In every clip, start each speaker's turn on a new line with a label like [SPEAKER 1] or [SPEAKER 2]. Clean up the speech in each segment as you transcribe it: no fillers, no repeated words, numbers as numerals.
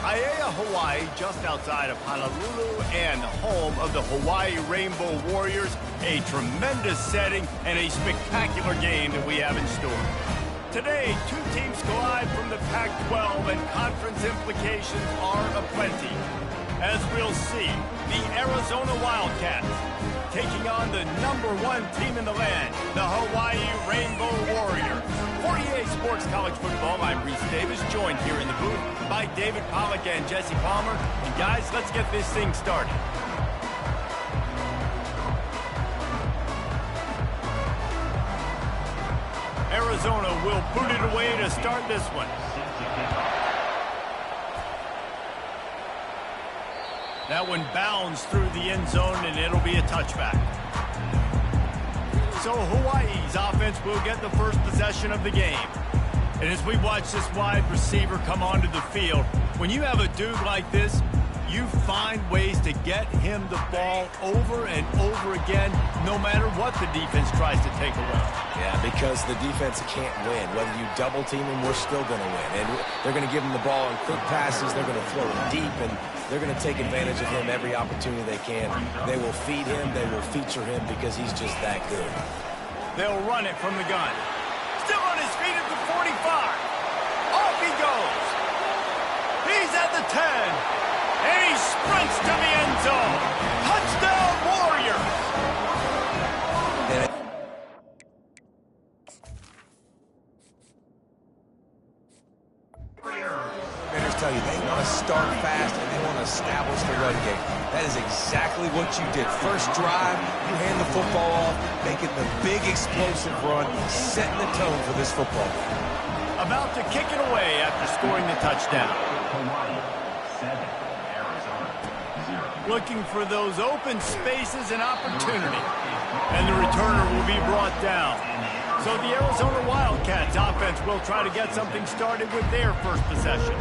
[SPEAKER 1] Aiea, Hawaii, just outside of Honolulu and the home of the Hawaii Rainbow Warriors. A tremendous setting and a spectacular game that we have in store. Today, two teams collide from the Pac-12 and conference implications are aplenty. As we'll see, the Arizona Wildcats taking on the #1 team in the land, the Hawaii Rainbow Warriors. For EA Sports College Football, I'm Reese Davis, joined here in the booth by David Pollack and Jesse Palmer. And guys, let's get this thing started. Arizona will boot it away to start this one. That one bounds through the end zone, and it'll be a touchback. So Hawaii's offense will get the first possession of the game. And as we watch this wide receiver come onto the field, when you have a dude like this, you find ways to get him the ball over and over again, no matter what the defense tries to take away.
[SPEAKER 2] Yeah, because the defense can't win. Whether you double team him, we're still going to win. And they're going to give him the ball in quick passes. They're going to throw it deep, and they're going to take advantage of him every opportunity they can. They will feed him. They will feature him because he's just that good.
[SPEAKER 1] They'll run it from the gun. Still on his feet at the 45. Off he goes. He's at the 10. And he sprints to the end zone. Touchdown, Warriors!
[SPEAKER 2] Traders tell you they want to start fast and they want to establish the run game. That is exactly what you did. First drive, you hand the football off, making the big explosive run, setting the tone for this football game.
[SPEAKER 1] About to kick it away after scoring the touchdown. Looking for those open spaces and opportunity. And the returner will be brought down. So the Arizona Wildcats offense will try to get something started with their first possession.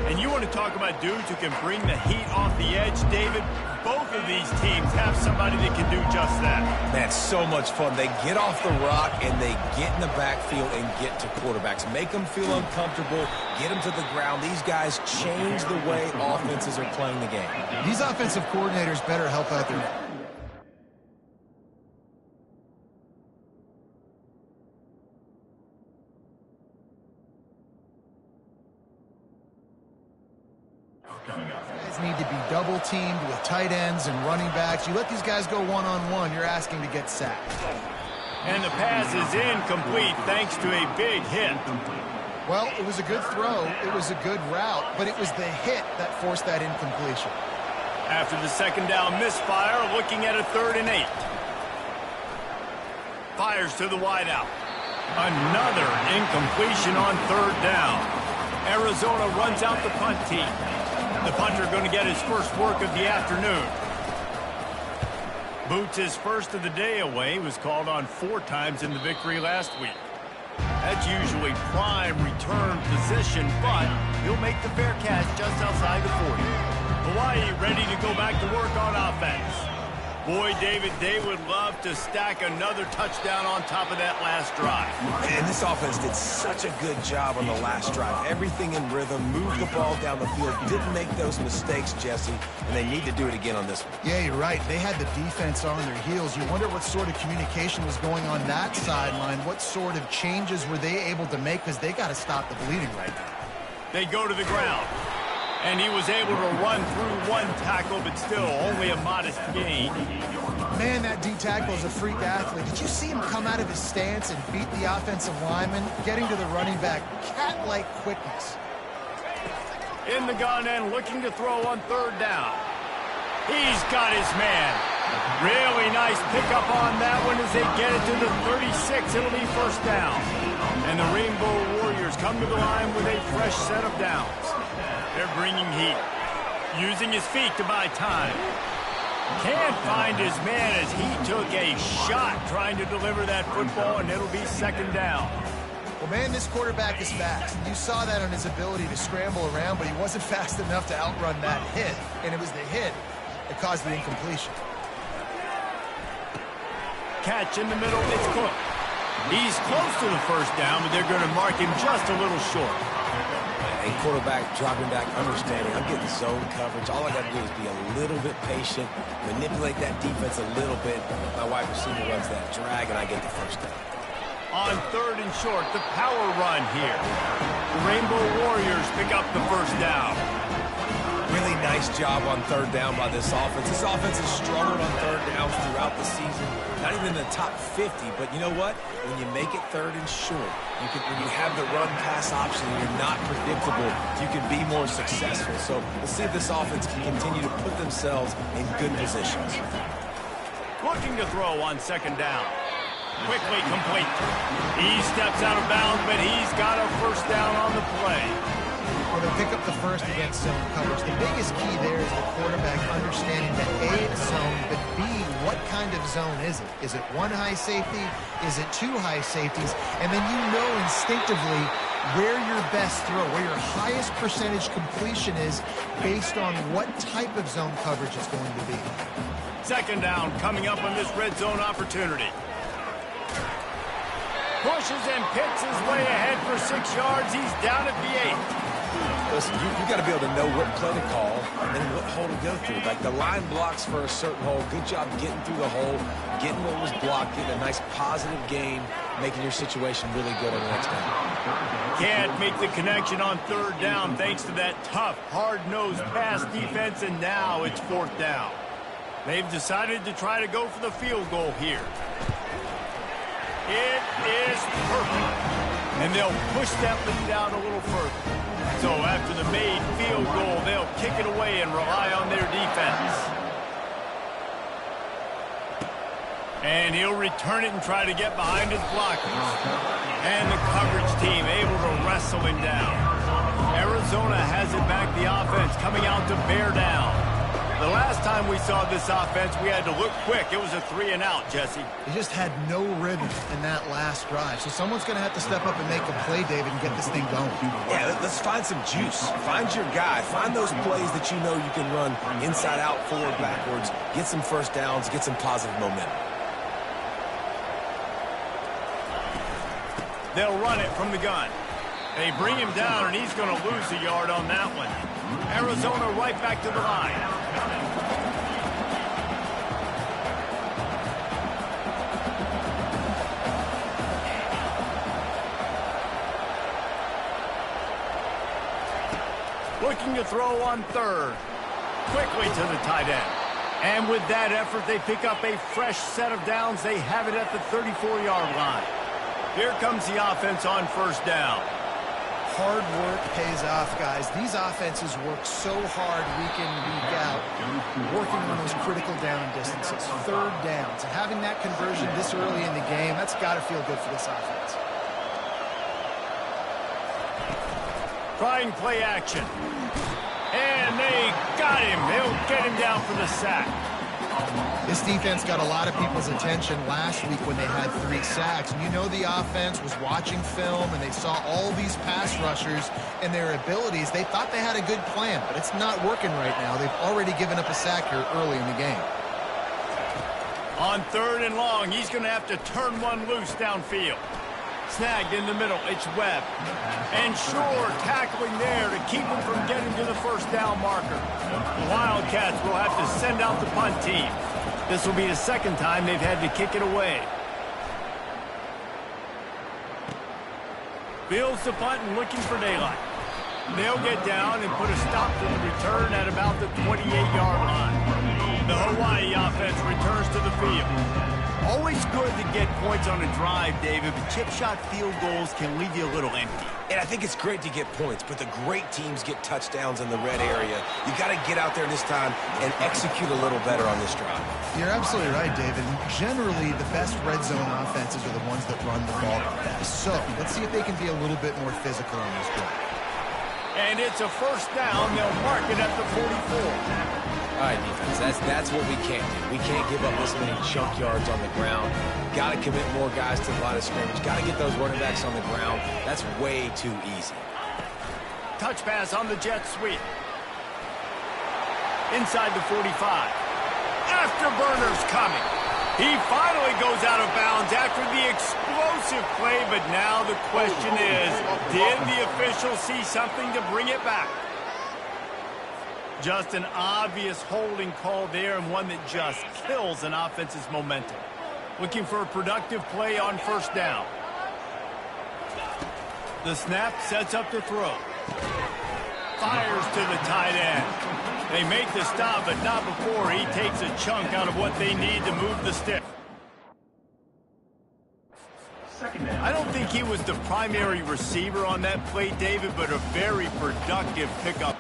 [SPEAKER 1] And you want to talk about dudes who can bring the heat off the edge, David? Both of these teams have somebody that can do just that.
[SPEAKER 2] Man, so much fun. They get off the rock and they get in the backfield and get to quarterbacks. Make them feel uncomfortable, get them to the ground. These guys change the way offenses are playing the game.
[SPEAKER 3] These offensive coordinators better help out their... need to be double-teamed with tight ends and running backs. You let these guys go one-on-one, you're asking to get sacked.
[SPEAKER 1] And the pass is incomplete thanks to a big hit.
[SPEAKER 3] Well, it was a good throw, it was a good route, but it was the hit that forced that incompletion.
[SPEAKER 1] After the second down misfire, looking at a 3rd and 8. Fires to the wideout. Another incompletion on 3rd down. Arizona runs out the punt team. The punter going to get his first work of the afternoon. Boots his first of the day away. He was called on 4 times in the victory last week. That's usually prime return position, but he'll make the fair catch just outside the 40. Hawaii ready to go back to work on offense. Boy, David, they would love to stack another touchdown on top of that last drive.
[SPEAKER 2] And this offense did such a good job on the last drive. Everything in rhythm, moved the ball down the field, didn't make those mistakes, Jesse, and they need to do it again on this one.
[SPEAKER 3] Yeah, you're right. They had the defense on their heels. You wonder what sort of communication was going on that sideline. What sort of changes were they able to make, because they got to stop the bleeding right now.
[SPEAKER 1] They go to the ground. And he was able to run through 1 tackle, but still only a modest gain.
[SPEAKER 3] Man, that D-tackle is a freak athlete. Did you see him come out of his stance and beat the offensive lineman, getting to the running back? Cat-like quickness.
[SPEAKER 1] In the gun and looking to throw on 3rd down. He's got his man. Really nice pickup on that one as they get it to the 36. It'll be 1st down. And the Rainbow Warriors come to the line with a fresh set of downs. They're bringing heat, using his feet to buy time. Can't find his man as he took a shot trying to deliver that football, and it'll be 2nd down.
[SPEAKER 3] Well, man, this quarterback is fast. You saw that on his ability to scramble around, but he wasn't fast enough to outrun that hit, and it was the hit that caused the incompletion.
[SPEAKER 1] Catch in the middle, it's Cook. He's close to the 1st down, but they're going to mark him just a little short.
[SPEAKER 2] and quarterback dropping back, understanding I'm getting zone coverage. All I got to do is be a little bit patient, manipulate that defense a little bit. My wide receiver runs that drag, and I get the first down.
[SPEAKER 1] On 3rd and short, the power run here. The Rainbow Warriors pick up the first down.
[SPEAKER 2] Really nice job on 3rd down by this offense. This offense has struggled on 3rd downs throughout the season. Not even in the top 50, but you know what? When you make it 3rd and short, when you have the run-pass option and you're not predictable, you can be more successful. So let's see if this offense can continue to put themselves in good positions.
[SPEAKER 1] Looking to throw on 2nd down. Quickly complete. He steps out of bounds, but he's got a first down on the play.
[SPEAKER 3] Well, they pick up the first against zone coverage. The biggest key there is the quarterback understanding that A, it's zone, but B, what kind of zone is it? Is it 1 high safety? Is it 2 high safeties? And then you know instinctively where your best throw, where your highest percentage completion is based on what type of zone coverage it's going to be.
[SPEAKER 1] 2nd down coming up on this red zone opportunity. Pushes and picks his way ahead for 6 yards. He's down at the 8.
[SPEAKER 2] Listen, you got to be able to know what play to call and what hole to go through. Like the line blocks for a certain hole. Good job getting through the hole, getting what was blocked, getting a nice positive gain, making your situation really good on the next down.
[SPEAKER 1] Can't make the connection on 3rd down thanks to that tough, hard-nosed pass defense, and now it's 4th down. They've decided to try to go for the field goal here. It is perfect. And they'll push that lead out a little further. So after the made field goal, they'll kick it away and rely on their defense. And he'll return it and try to get behind his blockers. And the coverage team able to wrestle him down. Arizona has it back, the offense coming out to bear down. The last time we saw this offense, we had to look quick. It was a 3-and-out, Jesse.
[SPEAKER 3] They just had no rhythm in that last drive. So someone's going to have to step up and make a play, David, and get this thing going.
[SPEAKER 2] Yeah, let's find some juice. Find your guy. Find those plays that you know you can run inside out, forward, backwards. Get some first downs. Get some positive momentum.
[SPEAKER 1] They'll run it from the gun. They bring him down, and he's going to lose a yard on that one. Arizona right back to the line. Looking to throw on 3rd. Quickly to the tight end. And with that effort, they pick up a fresh set of downs. They have it at the 34-yard line. Here comes the offense on 1st down.
[SPEAKER 3] Hard work pays off, guys. These offenses work so hard week in, week out, working on those critical down distances, 3rd downs. And having that conversion this early in the game, that's got to feel good for this offense.
[SPEAKER 1] Trying play action. And they got him. They'll get him down for the sack.
[SPEAKER 3] This defense got a lot of people's attention last week when they had 3 sacks. And you know the offense was watching film, and they saw all these pass rushers and their abilities. They thought they had a good plan, but it's not working right now. They've already given up a sack here early in the game.
[SPEAKER 1] On 3rd and long, he's going to have to turn one loose downfield. Snagged in the middle, it's Webb. And Shore tackling there to keep him from getting to the first down marker. The Wildcats will have to send out the punt team. This will be the 2nd time they've had to kick it away. Fields the punt and looking for daylight. They'll get down and put a stop to the return at about the 28-yard line. The Hawaii offense returns to the field. Always good to get points on a drive, David, but chip shot field goals can leave you a little empty.
[SPEAKER 2] And I think it's great to get points, but the great teams get touchdowns in the red area. You got to get out there this time and execute a little better on this drive.
[SPEAKER 3] You're absolutely right, David. Generally, the best red zone offenses are the ones that run the ball the best. So let's see if they can be a little bit more physical on this drive.
[SPEAKER 1] And it's a first down. They'll mark it at the 44.
[SPEAKER 2] All right, defense, that's what we can't do. We can't give up this many chunk yards on the ground. Got to commit more guys to the line of scrimmage. Got to get those running backs on the ground. That's way too easy.
[SPEAKER 1] Touch pass on the jet sweep. Inside the 45. Afterburner's coming. He finally goes out of bounds after the explosive play, but now the question is, did the official see something to bring it back? Just an obvious holding call there, and one that just kills an offense's momentum. Looking for a productive play on first down. The snap sets up the throw. Fires to the tight end. They make the stop, but not before he takes a chunk out of what they need to move the stick. I don't think he was the primary receiver on that play, David, but a very productive pickup.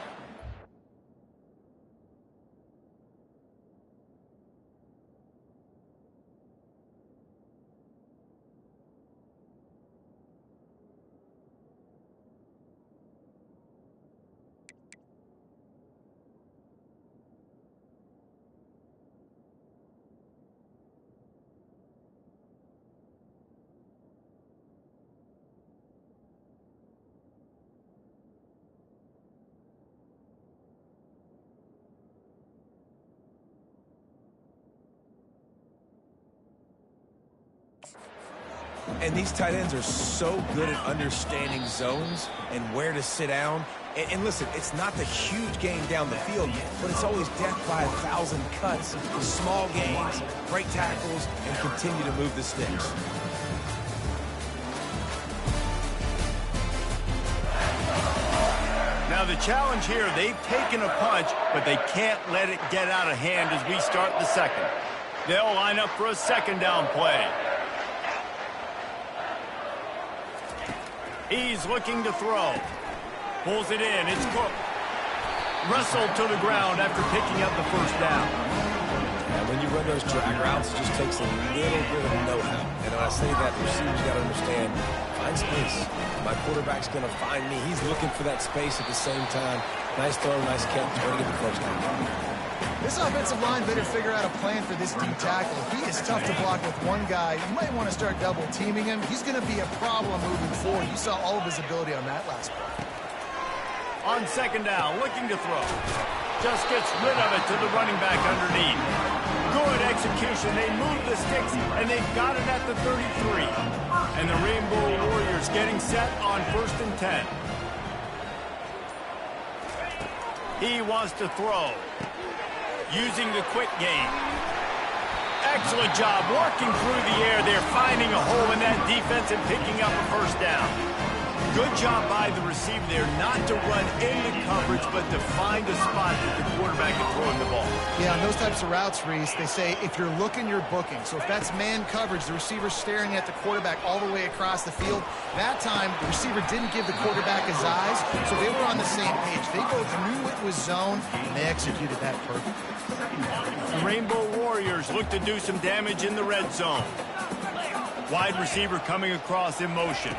[SPEAKER 2] And these tight ends are so good at understanding zones and where to sit down. And listen, it's not the huge game down the field, but it's always death by 1,000 cuts, small gains, break tackles, and continue to move the sticks.
[SPEAKER 1] Now the challenge here, they've taken a punch, but they can't let it get out of hand as we start the second. They'll line up for a second down play. He's looking to throw. Pulls it in. It's Cook. Wrestled to the ground after picking up the first down.
[SPEAKER 2] And when you run those drag routes, it just takes a little bit of know-how. And when I say that, the receiver's got to understand, find space. My quarterback's going to find me. He's looking for that space at the same time. Nice throw, nice catch. Way to get the first down.
[SPEAKER 3] This offensive line better figure out a plan for this D tackle. He is tough to block with one guy. You might want to start double teaming him. He's going to be a problem moving forward. You saw all of his ability on that last play.
[SPEAKER 1] On second down, looking to throw. Just gets rid of it to the running back underneath. Good execution. They move the sticks, and they've got it at the 33. And the Rainbow Warriors getting set on 1st and 10. He wants to throw. Using the quick game. Excellent job working through the air. They're finding a hole in that defense and picking up a first down. Good job by the receiver there not to run into coverage, but to find a spot that the quarterback can throw in the ball.
[SPEAKER 3] Yeah, on those types of routes, Reese, they say if you're looking, you're booking. So if that's man coverage, the receiver's staring at the quarterback all the way across the field. That time, the receiver didn't give the quarterback his eyes, so they were on the same page. They both knew it was zone, and they executed that perfectly.
[SPEAKER 1] The Rainbow Warriors look to do some damage in the red zone. Wide receiver coming across in motion.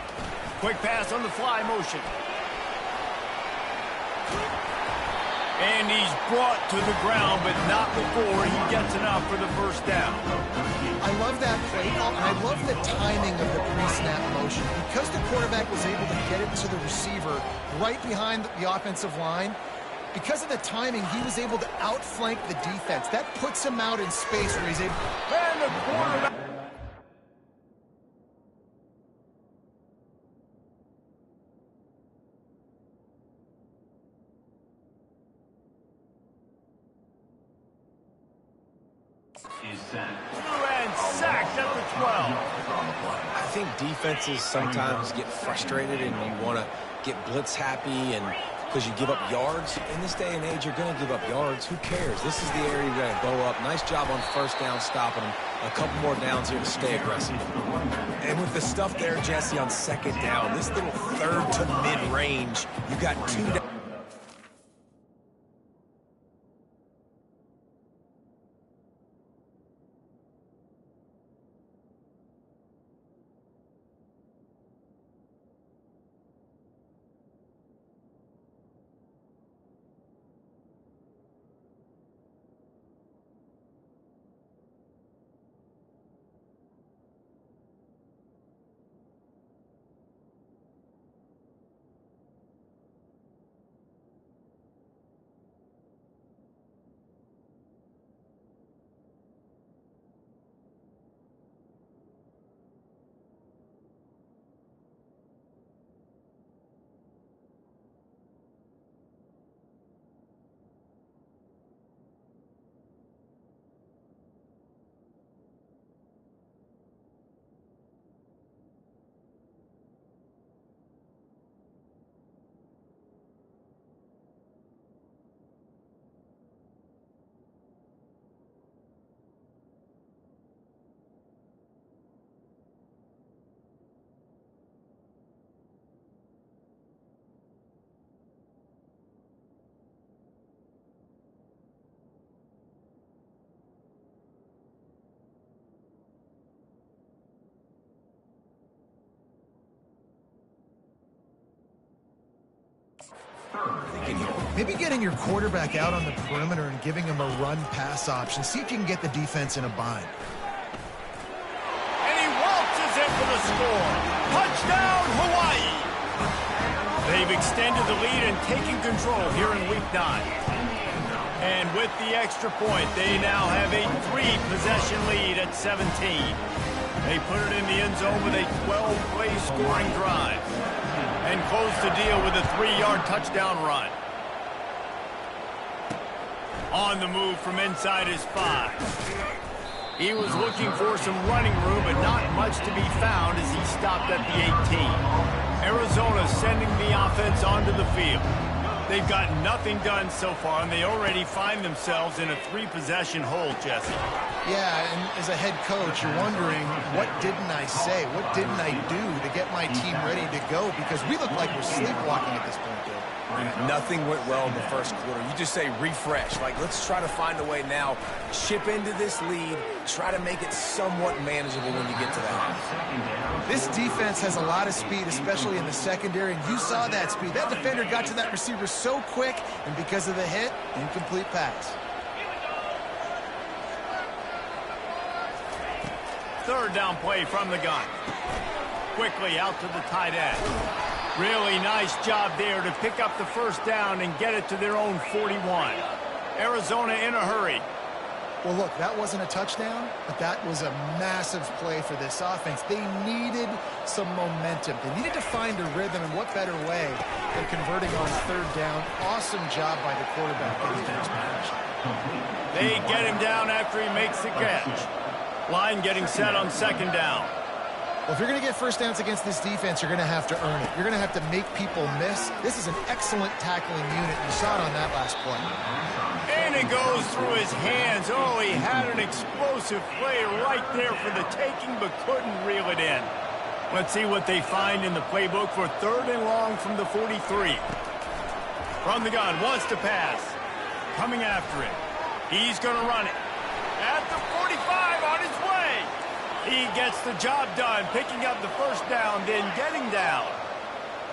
[SPEAKER 1] Quick pass on the fly motion. And he's brought to the ground, but not before he gets enough for the first down.
[SPEAKER 3] I love that play call, and I love the timing of the pre-snap motion. Because the quarterback was able to get it to the receiver right behind the offensive line, because of the timing, he was able to outflank the defense. That puts him out in space where he's able...
[SPEAKER 1] And the quarterback... And sacked at the 12.
[SPEAKER 2] I think defenses sometimes get frustrated and you want to get blitz happy and because you give up yards. In this day and age, you're going to give up yards. Who cares? This is the area you're going to go up. Nice job on first down stopping them. A couple more downs here to stay aggressive. And with the stuff there, Jesse, on second down, this little third to mid-range, you got 2 down. cooking here.
[SPEAKER 3] Maybe getting your quarterback out on the perimeter and giving him a run-pass option. See if you can get the defense in a bind.
[SPEAKER 1] And he waltzes in for the score. Touchdown, Hawaii! They've extended the lead and taken control here in Week 9. And with the extra point, they now have a 3-possession lead at 17. They put it in the end zone with a 12-play scoring drive and close the deal with a 3-yard touchdown run. On the move from inside his 5. He was looking for some running room, but not much to be found as he stopped at the 18. Arizona sending the offense onto the field. They've got nothing done so far, and they already find themselves in a 3-possession hole, Jesse.
[SPEAKER 3] Yeah, and as a head coach, you're wondering, what didn't I say? What didn't I do to get my team ready to go? Because we look like we're sleepwalking at this point, Bill.
[SPEAKER 2] Nothing went well in the first quarter. You just say refresh. Like, let's try to find a way now. Chip into this lead. Try to make it somewhat manageable when you get to the half.
[SPEAKER 3] This defense has a lot of speed, especially in the secondary, and you saw that speed. That defender got to that receiver so quick, and because of the hit, incomplete pass.
[SPEAKER 1] Third down play from the gun. Quickly out to the tight end. Really nice job there to pick up the first down and get it to their own 41. Arizona in a hurry.
[SPEAKER 3] Well, look, that wasn't a touchdown, but that was a massive play for this offense. They needed some momentum. They needed to find a rhythm, and what better way than converting on third down. Awesome job by the quarterback getting to his position.
[SPEAKER 1] They get him down after he makes the catch. Line getting set on second down.
[SPEAKER 3] Well, if you're going to get first downs against this defense, you're going to have to earn it. You're going to have to make people miss. This is an excellent tackling unit. You saw it on that last play.
[SPEAKER 1] And it goes through his hands. Oh, he had an explosive play right there for the taking, but couldn't reel it in. Let's see what they find in the playbook for third and long from the 43. From the gun, wants to pass. Coming after it. He's going to run it. At the 45, on his way. He gets the job done, picking up the first down, then getting down.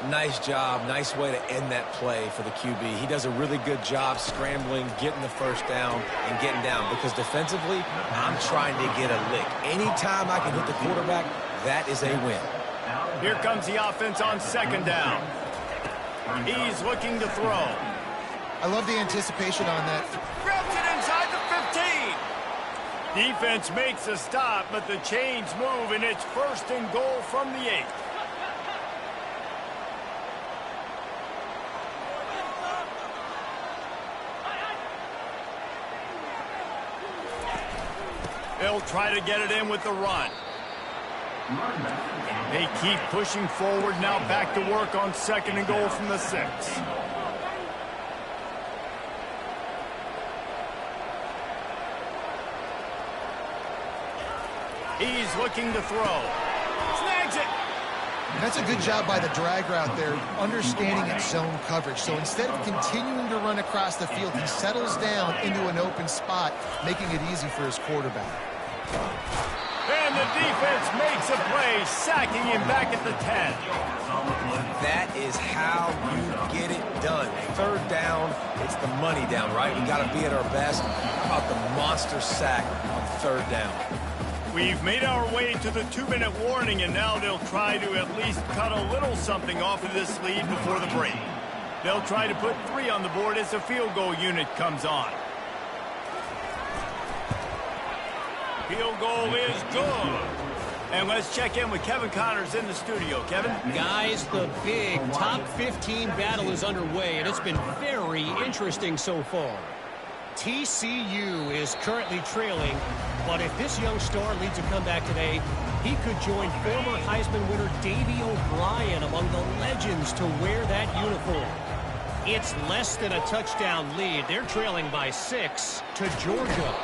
[SPEAKER 2] Nice job. Nice way to end that play for the QB. He does a really good job scrambling, getting the first down, and getting down. Because defensively, I'm trying to get a lick. Anytime I can hit the quarterback, that is a win.
[SPEAKER 1] Here comes the offense on second down. He's looking to throw.
[SPEAKER 3] I love the anticipation on that.
[SPEAKER 1] Grabs it inside the 15. Defense makes a stop, but the chains move, and it's first and goal from the 8. They'll try to get it in with the run. They keep pushing forward, now back to work on second and goal from the 6. He's looking to throw. Snags it.
[SPEAKER 3] That's a good job by the drag route there, understanding its zone coverage. So instead of continuing to run across the field, he settles down into an open spot, making it easy for his quarterback.
[SPEAKER 1] And the defense makes a play, sacking him back at the 10.
[SPEAKER 2] That is how you get it done. Third down, it's the money down, right? We got to be at our best. How about the monster sack on third down?
[SPEAKER 1] We've made our way to the 2-minute warning, and now they'll try to at least cut a little something off of this lead before the break. They'll try to put 3 on the board as the field goal unit comes on. Field goal is good. And let's check in with Kevin Connors in the studio. Kevin?
[SPEAKER 4] Guys, the big top 15 battle is underway, and it's been very interesting so far. TCU is currently trailing, but if this young star leads a comeback today, he could join former Heisman winner Davey O'Brien among the legends to wear that uniform. It's less than a touchdown lead. They're trailing by 6 to Georgia.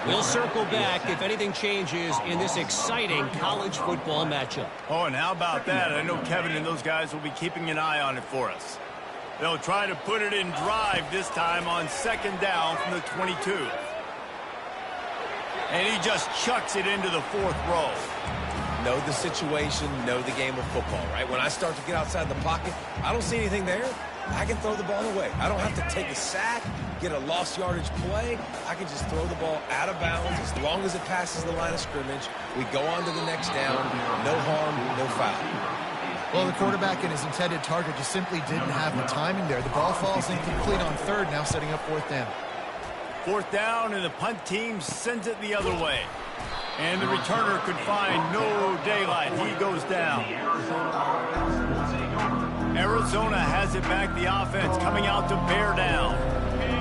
[SPEAKER 4] We'll circle back if anything changes in this exciting college football matchup.
[SPEAKER 1] Oh, and how about that? I know Kevin and those guys will be keeping an eye on it for us. They'll try to put it in drive this time on second down from the 22. And he just chucks it into the 4th row.
[SPEAKER 2] Know the situation, know the game of football, right? When I start to get outside the pocket, I don't see anything there. I can throw the ball away. I don't have to take a sack, get a lost yardage play. I can just throw the ball out of bounds as long as it passes the line of scrimmage. We go on to the next down. No harm, no foul.
[SPEAKER 3] Well, the quarterback and his intended target just simply didn't have the timing there. The ball falls incomplete on third, now setting up fourth down.
[SPEAKER 1] Fourth down, and the punt team sends it the other way. And the returner could find no daylight. He goes down. Arizona has it back. The offense coming out to bear down.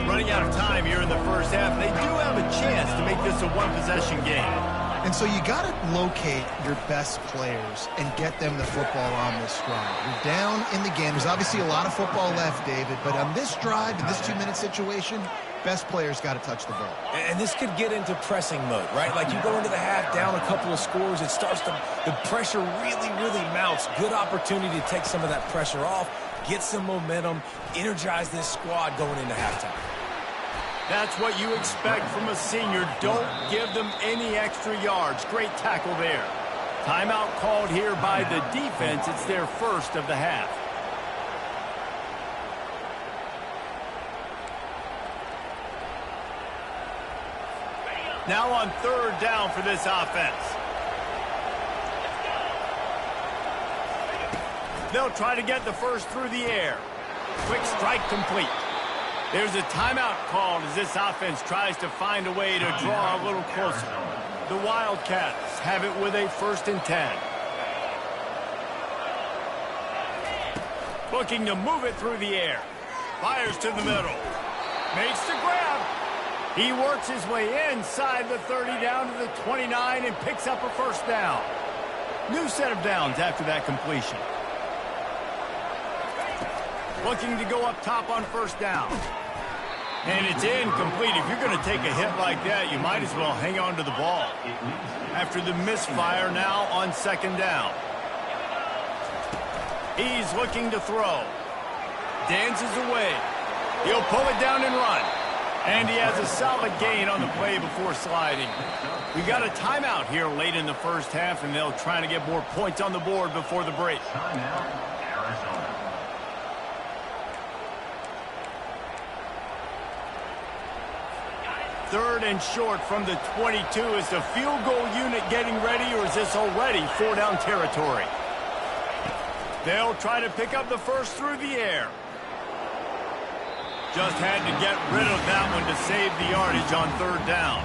[SPEAKER 1] Running out of time here in the first half. They do have a chance to make this a one-possession game.
[SPEAKER 3] And so you got to locate your best players and get them the football on this drive. You're down in the game. There's obviously a lot of football left, David, but on this drive, in this 2-minute situation, best players got to touch the ball.
[SPEAKER 2] And this could get into pressing mode, right? Like you go into the half down a couple of scores, it starts to, the pressure really, really mounts. Good opportunity to take some of that pressure off, get some momentum, energize this squad going into halftime.
[SPEAKER 1] That's what you expect from a senior. Don't give them any extra yards. Great tackle there. Timeout called here by the defense. It's their first of the half. Now on third down for this offense. They'll try to get the first through the air. Quick strike complete. There's a timeout called as this offense tries to find a way to draw a little closer. The Wildcats have it with a 1st and 10. Looking to move it through the air. Fires to the middle. Makes the grab. He works his way inside the 30 down to the 29 and picks up a first down. New set of downs after that completion. Looking to go up top on first down. And it's incomplete. If you're going to take a hit like that, you might as well hang on to the ball. After the misfire, now on second down. He's looking to throw. Dances away. He'll pull it down and run. And he has a solid gain on the play before sliding. We got a timeout here late in the first half, and they'll try to get more points on the board before the break. Third and short from the 22. Is the field goal unit getting ready, or is this already 4-down territory? They'll try to pick up the first through the air. Just had to get rid of that one to save the yardage on third down.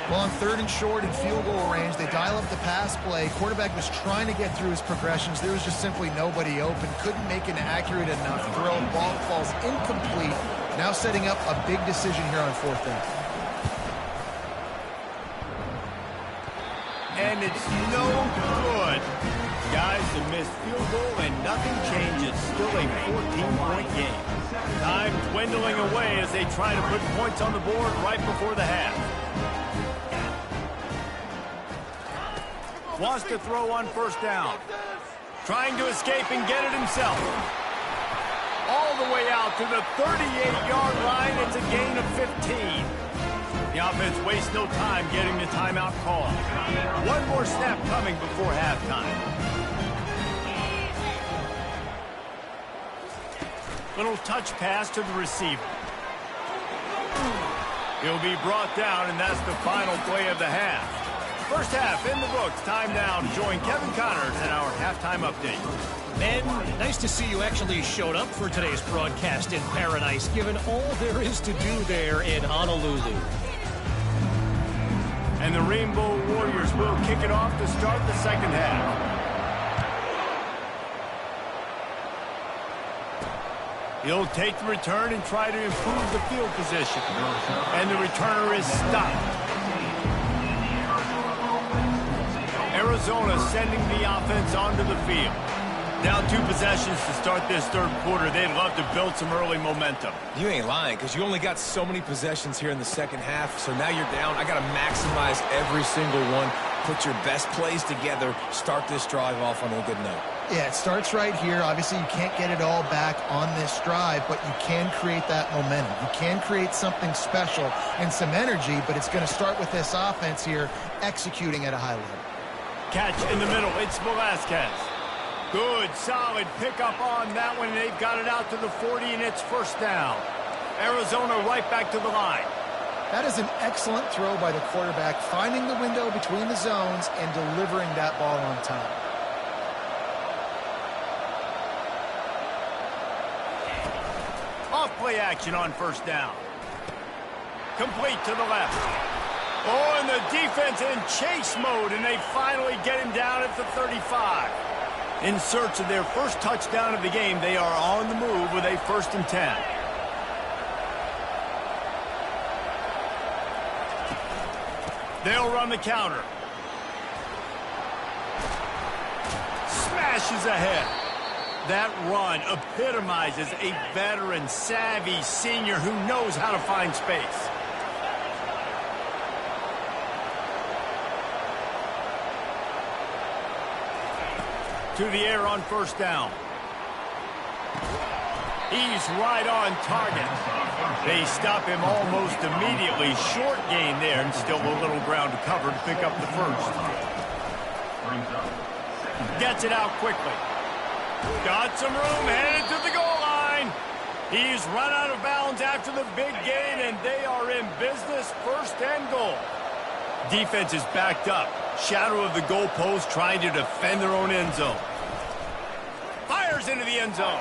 [SPEAKER 3] Well, on third and short in field goal range, they dial up the pass play. Quarterback was trying to get through his progressions. There was just simply nobody open. Couldn't make an accurate enough throw. Ball falls incomplete. Now setting up a big decision here on fourth down.
[SPEAKER 1] And it's no good. Guys, the missed field goal and nothing changes. Still a 14-point game. Time dwindling away as they try to put points on the board right before the half. Wants to throw on first down. Trying to escape and get it himself. All the way out to the 38-yard line. It's a gain of 15. The offense wastes no time getting the timeout call. One more snap coming before halftime. Little touch pass to the receiver. He'll be brought down, and that's the final play of the half. First half in the books. Time now to join Kevin Connors in our halftime update.
[SPEAKER 4] And nice to see you actually showed up for today's broadcast in paradise, given all there is to do there in Honolulu.
[SPEAKER 1] And the Rainbow Warriors will kick it off to start the second half. He'll take the return and try to improve the field position. And the returner is stopped. Arizona sending the offense onto the field. Down 2 possessions to start this third quarter. They'd love to build some early momentum.
[SPEAKER 2] You ain't lying, because you only got so many possessions here in the second half, so now you're down. I got to maximize every single one. Put your best plays together. Start this drive off on a good note.
[SPEAKER 3] Yeah, it starts right here. Obviously, you can't get it all back on this drive, but you can create that momentum. You can create something special and some energy, but it's going to start with this offense here executing at a high level.
[SPEAKER 1] Catch in the middle. It's Velasquez. Good, solid pickup on that one. They've got it out to the 40, and it's first down. Arizona right back to the line.
[SPEAKER 3] That is an excellent throw by the quarterback, finding the window between the zones and delivering that ball on time.
[SPEAKER 1] Off play action on first down. Complete to the left. Oh, and the defense in chase mode, and they finally get him down at the 35. In search of their first touchdown of the game, they are on the move with a 1st and 10. They'll run the counter. Smashes ahead. That run epitomizes a veteran, savvy senior who knows how to find space. To the air on first down. He's right on target. They stop him almost immediately. Short gain there, and still a little ground to cover to pick up the first. Gets it out quickly. Got some room, headed to the goal line. He's run out of bounds after the big gain, and they are in business, 1st and goal. Defense is backed up. Shadow of the goalpost, trying to defend their own end zone. Fires into the end zone.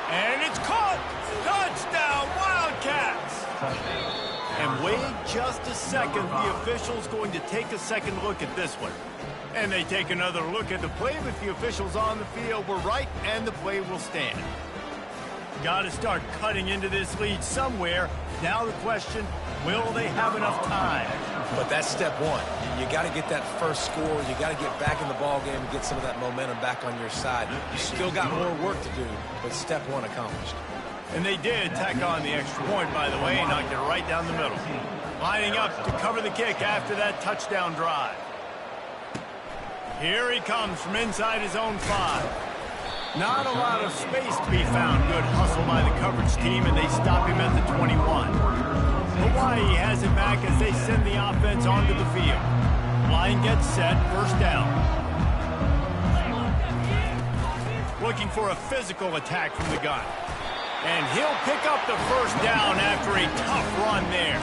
[SPEAKER 1] And it's caught. Touchdown, Wildcats. And wait just a second. The official's going to take a second look at this one. And they take another look at the play. If the officials on the field were right, and the play will stand. Got to start cutting into this lead somewhere. Now the question, will they have enough time?
[SPEAKER 2] But that's step one. You got to get that first score. You got to get back in the ball game and get some of that momentum back on your side. You still got more work to do, but step one accomplished.
[SPEAKER 1] And they did tack on the extra point, by the way, and knocked it right down the middle. Lining up to cover the kick after that touchdown drive. Here he comes from inside his own 5. Not a lot of space to be found. Good hustle by the coverage team, and they stop him at the 21. Hawaii has it back as they send the offense onto the field. Line gets set, first down. Looking for a physical attack from the gun. And he'll pick up the first down after a tough run there.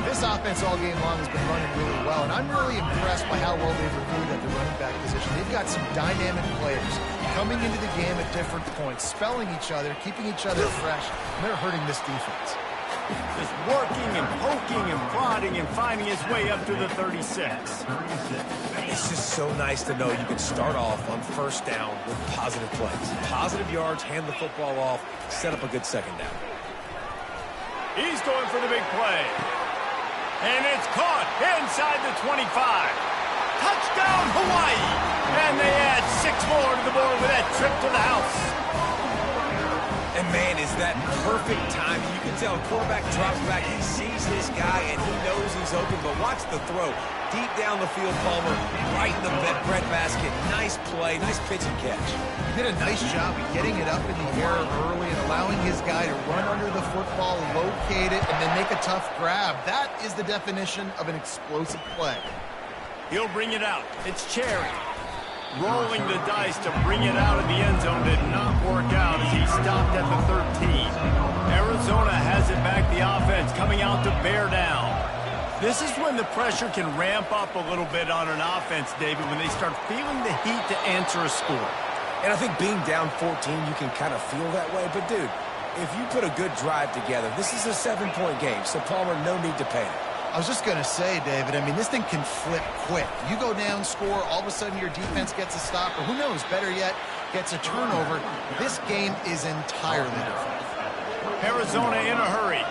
[SPEAKER 3] This offense all game long has been running really well, and I'm really impressed by how well they've recruited at the running back position. They've got some dynamic players coming into the game at different points, spelling each other, keeping each other fresh, and they're hurting this defense.
[SPEAKER 1] Just working and poking and prodding and finding his way up to the 36.
[SPEAKER 2] It's just so nice to know you can start off on first down with positive plays. Positive yards, hand the football off, set up a good second down.
[SPEAKER 1] He's going for the big play. And it's caught inside the 25. Touchdown, Hawaii. And they add 6 more to the board with that trip to the house.
[SPEAKER 2] And, man, is that perfect timing. You can tell quarterback drops back. He sees his guy, and he knows he's open. But watch the throw. Deep down the field, Palmer, right in the bread basket. Nice play, nice pitch and catch.
[SPEAKER 3] He did a nice job of getting it up in the air early and allowing his guy to run under the football, locate it, and then make a tough grab. That is the definition of an explosive play.
[SPEAKER 1] He'll bring it out. It's Cherry. Rolling the dice to bring it out of the end zone did not work out as he stopped at the 13. Arizona has it back, the offense coming out to bear down. This is when the pressure can ramp up a little bit on an offense, David, when they start feeling the heat to answer a score.
[SPEAKER 2] And I think being down 14, you can kind of feel that way. But, dude, if you put a good drive together, this is a 7-point game, so Palmer, no need to panic.
[SPEAKER 3] I was just going to say, David, I mean, this thing can flip quick. You go down, score, all of a sudden your defense gets a stop, or who knows, better yet, gets a turnover. This game is entirely different.
[SPEAKER 1] Arizona in a hurry.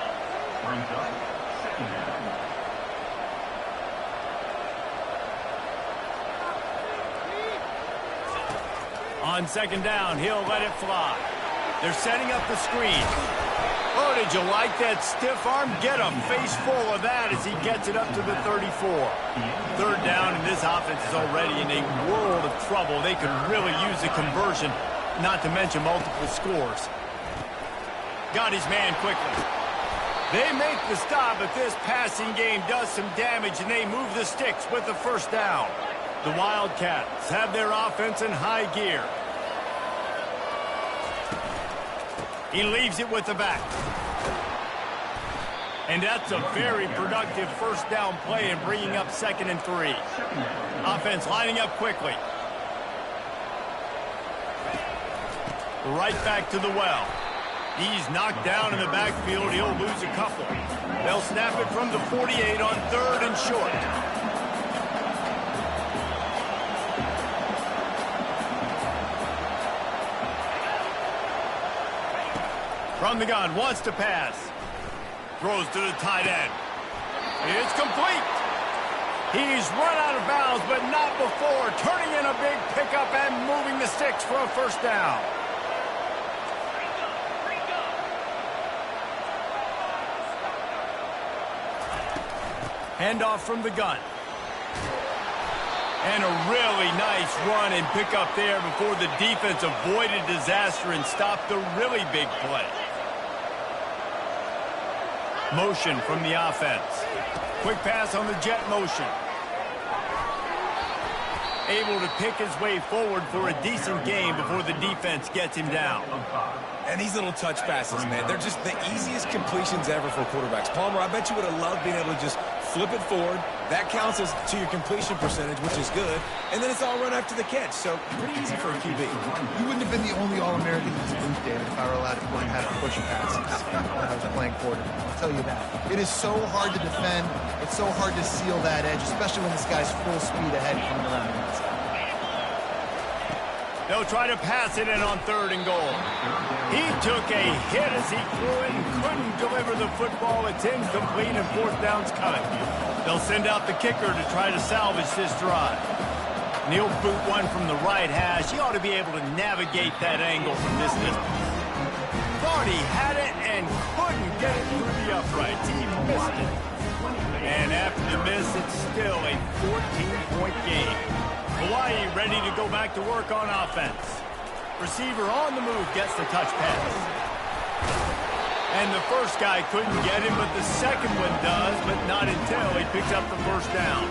[SPEAKER 1] On second down, he'll let it fly. They're setting up the screen. Oh, did you like that stiff arm? Get a face full of that as he gets it up to the 34. Third down, and this offense is already in a world of trouble. They could really use a conversion, not to mention multiple scores. Got his man quickly. They make the stop, but this passing game does some damage, and they move the sticks with the first down. The Wildcats have their offense in high gear. He leaves it with the back. And that's a very productive first down play and bringing up 2nd and 3. Offense lining up quickly. Right back to the well. He's knocked down in the backfield. He'll lose a couple. They'll snap it from the 48 on 3rd and short. From the gun, wants to pass. Throws to the tight end. It's complete. He's run out of bounds, but not before turning in a big pickup and moving the sticks for a first down. Handoff from the gun. And a really nice run and pickup there before the defense avoided disaster and stopped the really big play. Motion from the offense. Quick pass on the jet motion. Able to pick his way forward for a decent game before the defense gets him down.
[SPEAKER 2] And these little touch passes, man, they're just the easiest completions ever for quarterbacks. Palmer, I bet you would have loved being able to just flip it forward. That counts as to your completion percentage, which is good. And then it's all run after the catch. So pretty easy for a QB.
[SPEAKER 3] You wouldn't have been the only All-American in this booth, David, if I were allowed to learn how to push passes when I was playing quarterback. I'll tell you that. It is so hard to defend. It's so hard to seal that edge, especially when this guy's full speed ahead coming around the inside.
[SPEAKER 1] They'll try to pass it in on 3rd and goal. He took a hit as he threw it and couldn't deliver the football. It's incomplete and 4th down's coming. They'll send out the kicker to try to salvage this drive. And he'll boot one from the right hash. He ought to be able to navigate that angle from this distance. Thought he had it and couldn't get it through the uprights. He missed it. And after the miss, it's still a 14-point game. Hawaii ready to go back to work on offense. Receiver on the move gets the touch pass. And the first guy couldn't get him, but the second one does, but not until he picks up the first down.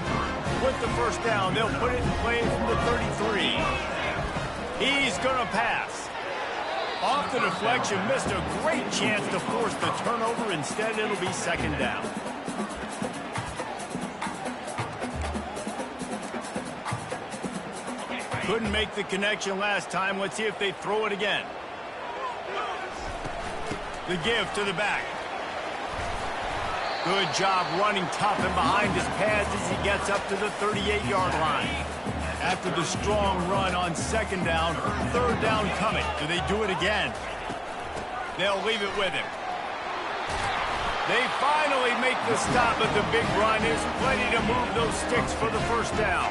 [SPEAKER 1] With the first down, they'll put it in play from the 33. He's going to pass. Off the deflection, missed a great chance to force the turnover. Instead, it'll be 2nd down. Couldn't make the connection last time. Let's see if they throw it again. The give to the back. Good job running tough and behind his pads as he gets up to the 38-yard line. After the strong run on 2nd down, 3rd down coming. Do they do it again? They'll leave it with him. They finally make the stop, but the big run is plenty to move those sticks for the first down.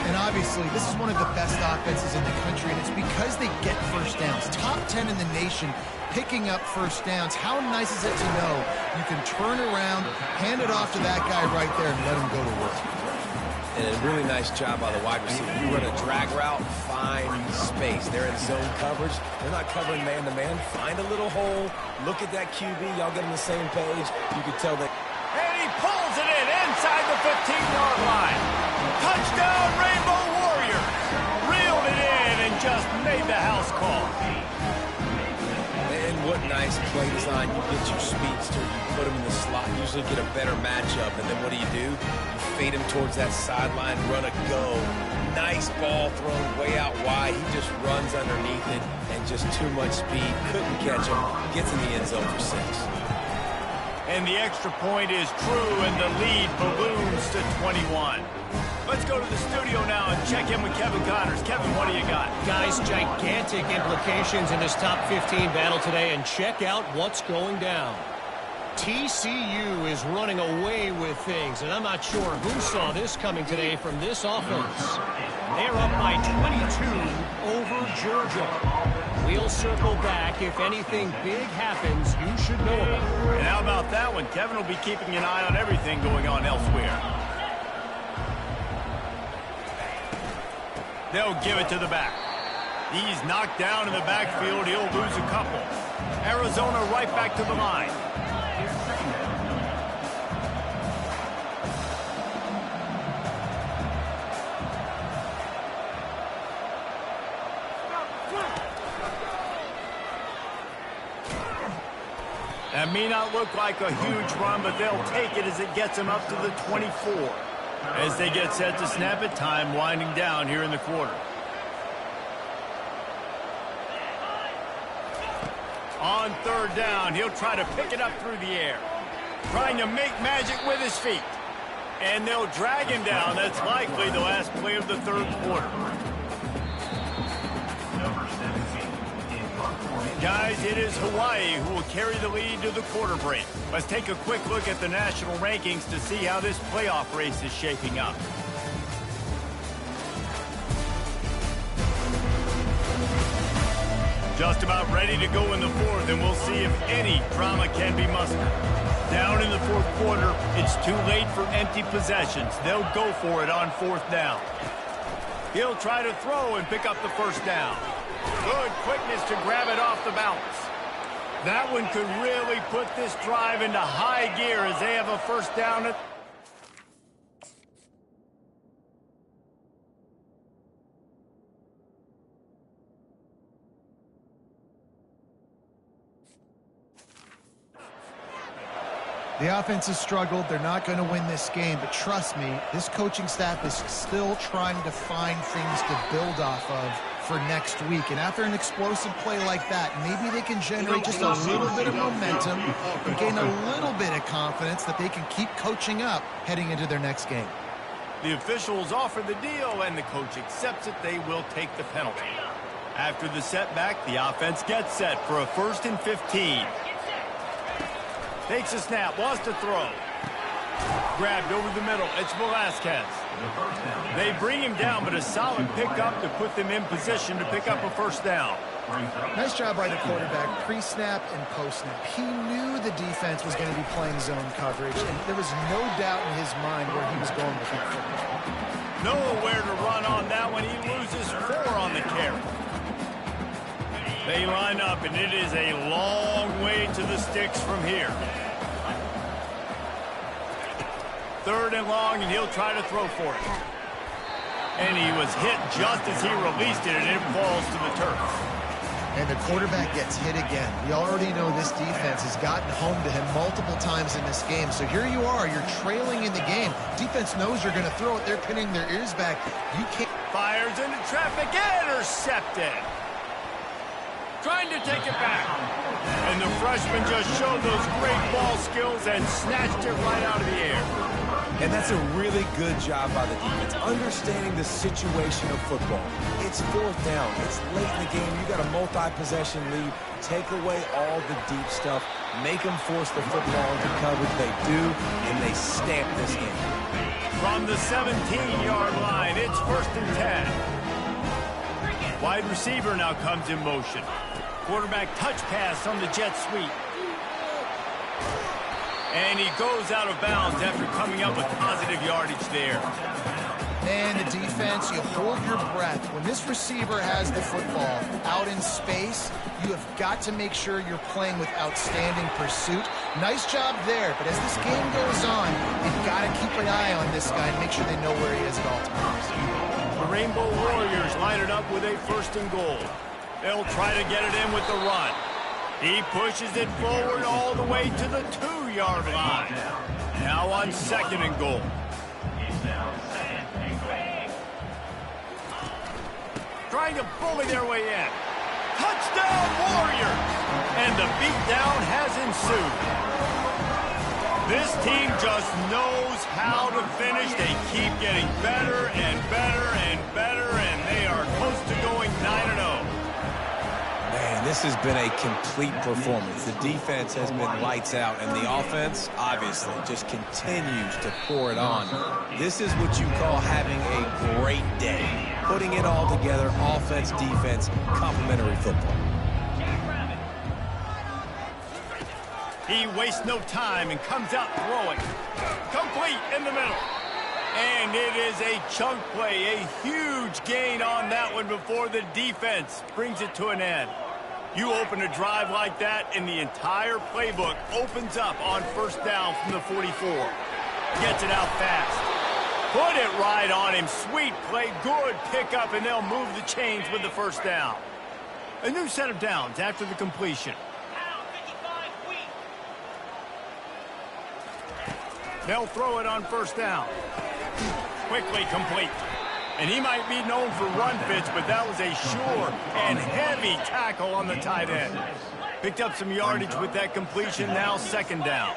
[SPEAKER 3] And obviously, this is one of the best offenses in the country, and it's because they get first downs. Top 10 in the nation picking up first downs. How nice is it to know you can turn around, hand it off to that guy right there, and let him go to work.
[SPEAKER 2] And a really nice job by the wide receiver. You run a drag route, find space. They're in zone coverage. They're not covering man-to-man. Find a little hole. Look at that QB. Y'all get on the same page. You can tell that.
[SPEAKER 1] And he pulls it in inside the 15-yard line. Touchdown, Rainbow Warriors. Reeled it in and just made the house call.
[SPEAKER 2] And what nice play design. You get your speedster, you put him in the slot, usually get a better matchup. And then what do? You fade him towards that sideline, run a go. Nice ball thrown way out wide. He just runs underneath it and just too much speed. Couldn't catch him. Gets in the end zone for 6.
[SPEAKER 1] And the extra point is true, and the lead balloons to 21. Let's go to the studio now and check in with Kevin Connors. Kevin, what do you got?
[SPEAKER 4] Guys, gigantic implications in this top 15 battle today, and check out what's going down. TCU is running away with things, and I'm not sure who saw this coming today from this offense. They're up by 22 over Georgia. We'll circle back. If anything big happens, you should know about it.
[SPEAKER 1] And how about that one? Kevin will be keeping an eye on everything going on elsewhere. They'll give it to the back. He's knocked down in the backfield. He'll lose a couple. Arizona right back to the line. may not look like a huge run, but they'll take it as it gets them up to the 24. As they get set to snap it, time winding down here in the quarter. On third down, he'll try to pick it up through the air. Trying to make magic with his feet. And they'll drag him down. That's likely the last play of the third quarter. Guys, it is Hawaii who will carry the lead to the quarter break. Let's take a quick look at the national rankings to see how this playoff race is shaping up. Just about ready to go in the fourth, and we'll see if any drama can be mustered. Down in the fourth quarter, it's too late for empty possessions. They'll go for it on fourth down. He'll try to throw and pick up the first down. Good quickness to grab it off the bounce. That one could really put this drive into high gear as they have a first down.
[SPEAKER 3] The offense has struggled. They're not going to win this game, but trust me, this coaching staff is still trying to find things to build off of for next week. And after an explosive play like that, maybe they can generate just a little bit of momentum and gain a little bit of confidence that they can keep coaching up heading into their next game.
[SPEAKER 1] The officials offer the deal, and the coach accepts it. They will take the penalty. After the setback, the offense gets set for a 1st and 15. Takes a snap, wants to throw. Grabbed over the middle, it's Velasquez. They bring him down, but a solid pickup to put them in position to pick up a first down.
[SPEAKER 3] Nice job by the quarterback, pre-snap and post-snap. He knew the defense was going to be playing zone coverage, and there was no doubt in his mind where he was going with that football.
[SPEAKER 1] Nowhere to run on that one. He loses 4 on the carry. They line up, and it is a long way to the sticks from here. 3rd and long, and he'll try to throw for it. And he was hit just as he released it, and it falls to the turf.
[SPEAKER 3] And the quarterback gets hit again. We already know this defense has gotten home to him multiple times in this game. So here you are, you're trailing in the game. Defense knows you're going to throw it. They're pinning their ears back. You can't.
[SPEAKER 1] Fires into traffic, intercepted. Trying to take it back. And the freshman just showed those great ball skills and snatched it right out of the air.
[SPEAKER 2] And that's a really good job by the defense, understanding the situation of football. It's 4th down. It's late in the game. You got a multi-possession lead. Take away all the deep stuff. Make them force the football into coverage. They do, and they stamp this game.
[SPEAKER 1] From the 17-yard line, it's 1st and 10. Wide receiver now comes in motion. Quarterback touch pass on the jet sweep. And he goes out of bounds after coming up with positive yardage there.
[SPEAKER 3] Man, the defense, you hold your breath. When this receiver has the football out in space, you have got to make sure you're playing with outstanding pursuit. Nice job there, but as this game goes on, you've got to keep an eye on this guy and make sure they know where he is at all times.
[SPEAKER 1] The Rainbow Warriors line it up with a 1st and goal. They'll try to get it in with the run. He pushes it forward all the way to the 2-yard line. Now on 2nd and goal. Trying to bully their way in. Touchdown Warriors! And the beatdown has ensued. This team just knows how to finish. They keep getting better and better and better, and they are close to going 9-0.
[SPEAKER 2] Man, this has been a complete performance. The defense has been lights out, and the offense, obviously, just continues to pour it on. This is what you call having a great day. Putting it all together, offense, defense, complementary football.
[SPEAKER 1] He wastes no time and comes out throwing. Complete in the middle. And it is a chunk play, a huge gain on that one before the defense brings it to an end. You open a drive like that, and the entire playbook opens up on 1st down from the 44. Gets it out fast. Put it right on him. Sweet play, good pickup, and they'll move the chains with the 1st down. A new set of downs after the completion. They'll throw it on first down. Quickly complete. And he might be known for run fits, but that was a sure and heavy tackle on the tight end. Picked up some yardage with that completion. Now second down.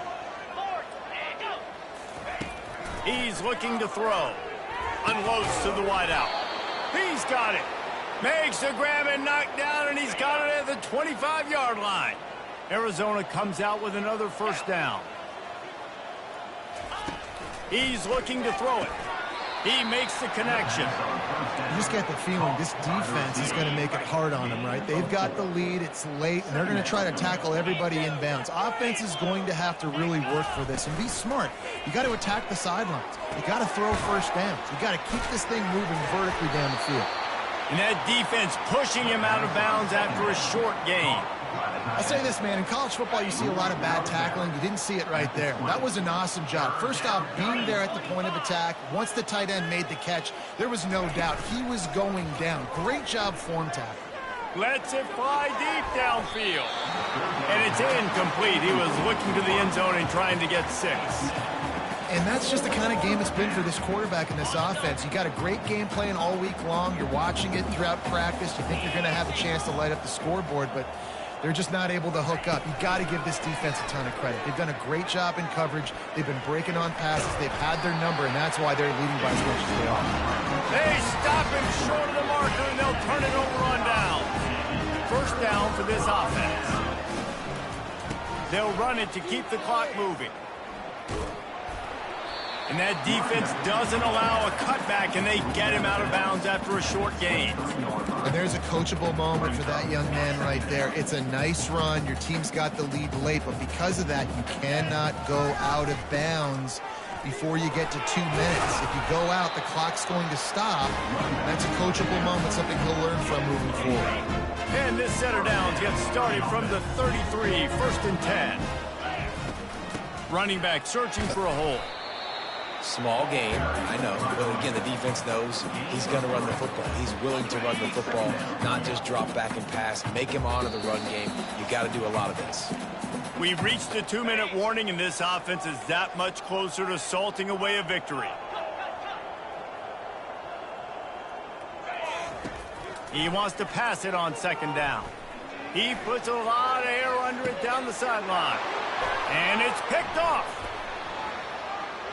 [SPEAKER 1] He's looking to throw. Unloads to the wideout. He's got it. Makes the grab and knock down, and he's got it at the 25-yard line. Arizona comes out with another first down. He's looking to throw it. He makes the connection.
[SPEAKER 3] You just get the feeling this defense is going to make it hard on them, right? They've got the lead. It's late, and they're going to try to tackle everybody inbounds. Offense is going to have to really work for this and be smart. You got to attack the sidelines. You got to throw first downs. You got to keep this thing moving vertically down the field.
[SPEAKER 1] And that defense pushing him out of bounds after a short gain.
[SPEAKER 3] I'll say this, man. In college football, you see a lot of bad tackling. You didn't see it right there. That was an awesome job. First off, being there at the point of attack. Once the tight end made the catch, there was no doubt he was going down. Great job form tackle.
[SPEAKER 1] Lets it fly deep downfield. And it's incomplete. He was looking to the end zone and trying to get 6.
[SPEAKER 3] And that's just the kind of game it's been for this quarterback in this offense. You got a great game plan all week long. You're watching it throughout practice. You think you're going to have a chance to light up the scoreboard, but they're just not able to hook up. You got to give this defense a ton of credit. They've done a great job in coverage. They've been breaking on passes. They've had their number, and that's why they're leading by as much as they are.
[SPEAKER 1] They stop him short of the marker, and they'll turn it over on down. First down for this offense. They'll run it to keep the clock moving. And that defense doesn't allow a cutback, and they get him out of bounds after a short gain.
[SPEAKER 3] And there's a coachable moment for that young man right there. It's a nice run. Your team's got the lead late, but because of that, you cannot go out of bounds before you get to 2 minutes. If you go out, the clock's going to stop. That's a coachable moment, something he'll learn from moving forward.
[SPEAKER 1] And this set of downs gets started from the 33, first and 10. Running back searching for a hole.
[SPEAKER 2] Small game, I know, but again, the defense knows he's going to run the football. He's willing to run the football, not just drop back and pass, make him honor the run game. You got to do a lot of this.
[SPEAKER 1] We've reached the 2-minute warning, and this offense is that much closer to salting away a victory. He wants to pass it on second down. He puts a lot of air under it down the sideline. And it's picked off.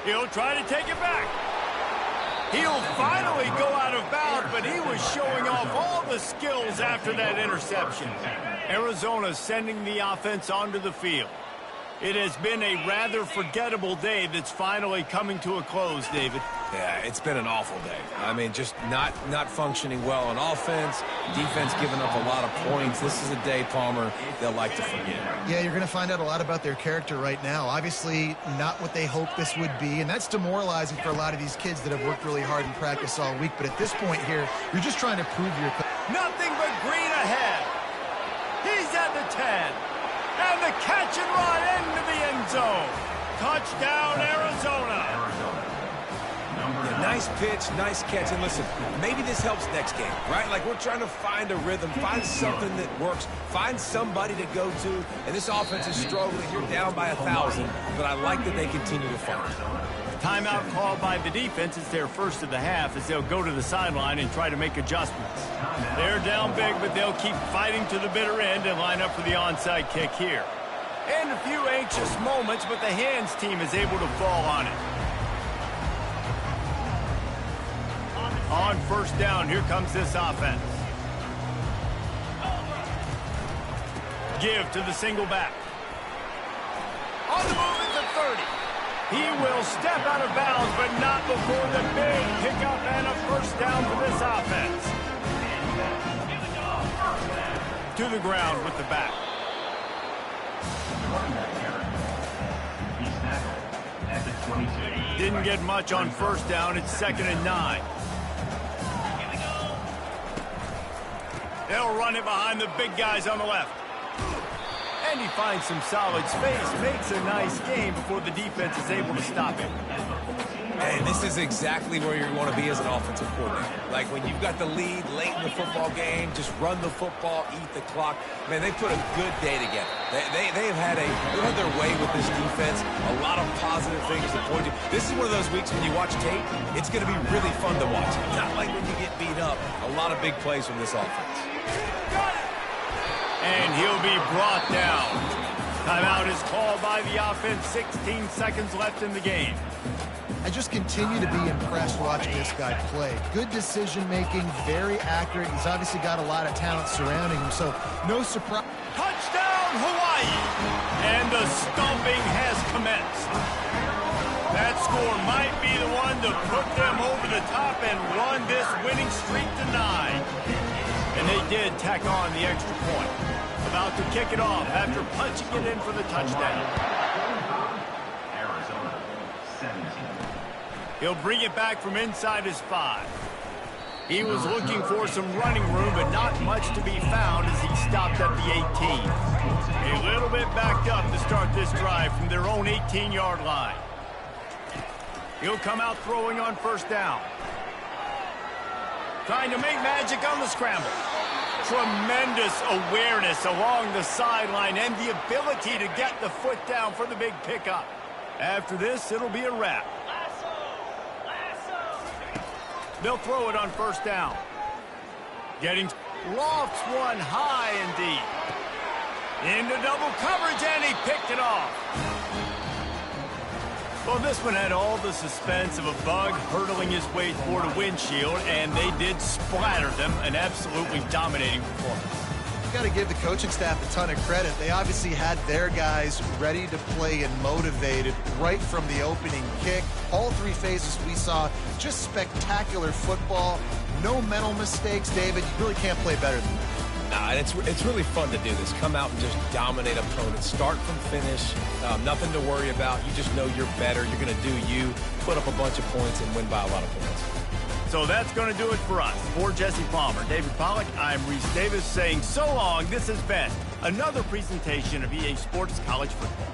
[SPEAKER 1] He'll try to take it back. He'll finally go out of bounds, but he was showing off all the skills after that interception. Arizona sending the offense onto the field. It has been a rather forgettable day that's finally coming to a close, David.
[SPEAKER 2] Yeah, it's been an awful day. I mean, just not functioning well on offense, defense giving up a lot of points. This is a day, Palmer, they'll like to forget.
[SPEAKER 3] Yeah, you're going to find out a lot about their character right now. Obviously, not what they hoped this would be, and that's demoralizing for a lot of these kids that have worked really hard in practice all week. But at this point here, you're just trying to prove your...
[SPEAKER 1] Nothing but green ahead. He's at the 10. And the catch and run into the end zone. Touchdown, Arizona.
[SPEAKER 2] Yeah, nice pitch, nice catch. And listen, maybe this helps next game, right? Like, we're trying to find a rhythm, find something that works, find somebody to go to. And this offense is struggling. You're down by 1,000, but I like that they continue to find it.
[SPEAKER 1] Timeout called by the defense. It's their first of the half as they'll go to the sideline and try to make adjustments. They're down big, but they'll keep fighting to the bitter end and line up for the onside kick here. And a few anxious moments, but the hands team is able to fall on it. On first down, here comes this offense. Give to the single back. On the move at the 30. He will step out of bounds, but not before the big pickup and a first down for this offense. To the ground with the back. Didn't get much on first down. It's 2nd and 9. They'll run it behind the big guys on the left. And And he finds some solid space, makes a nice game before the defense is able to stop him.
[SPEAKER 2] And this is exactly where you want to be as an offensive coordinator. Like when you've got the lead late in the football game, just run the football, eat the clock. Man, they put a good day together. They've had their way with this defense. A lot of positive things to point to. This is one of those weeks when you watch tape, it's going to be really fun to watch. Not like when you get beat up. A lot of big plays from this offense.
[SPEAKER 1] And he'll be brought down. Timeout is called by the offense. 16 seconds left in the game.
[SPEAKER 3] I just continue to be impressed watching this guy play. Good decision-making, very accurate. He's obviously got a lot of talent surrounding him, so no surprise.
[SPEAKER 1] Touchdown, Hawaii! And the stomping has commenced. That score might be the one to put them over the top and run this winning streak to 9. And they did tack on the extra point. About to kick it off after punching it in for the touchdown. He'll bring it back from inside his 5. He was looking for some running room, but not much to be found as he stopped at the 18. A little bit backed up to start this drive from their own 18-yard line. He'll come out throwing on first down. Trying to make magic on the scramble. Tremendous awareness along the sideline and the ability to get the foot down for the big pickup. After this, it'll be a wrap. They'll throw it on first down. Getting lofts one high and deep. Into double coverage, and he picked it off. Well, this one had all the suspense of a bug hurtling his way toward a windshield, and they did splatter them. An absolutely dominating performance.
[SPEAKER 3] Got to give the coaching staff a ton of credit. They obviously had their guys ready to play and motivated right from the opening kick. All 3 phases we saw, just spectacular football. No mental mistakes, David. You really can't play better than that.
[SPEAKER 2] Nah, and it's really fun to do this. Come out and just dominate opponents. Start from finish. Nothing to worry about. You just know you're better. You're going to do you. Put up a bunch of points and win by a lot of points.
[SPEAKER 1] So that's going to do it for us. For Jesse Palmer, David Pollack, I'm Reese Davis saying so long. This has been another presentation of EA Sports College Football.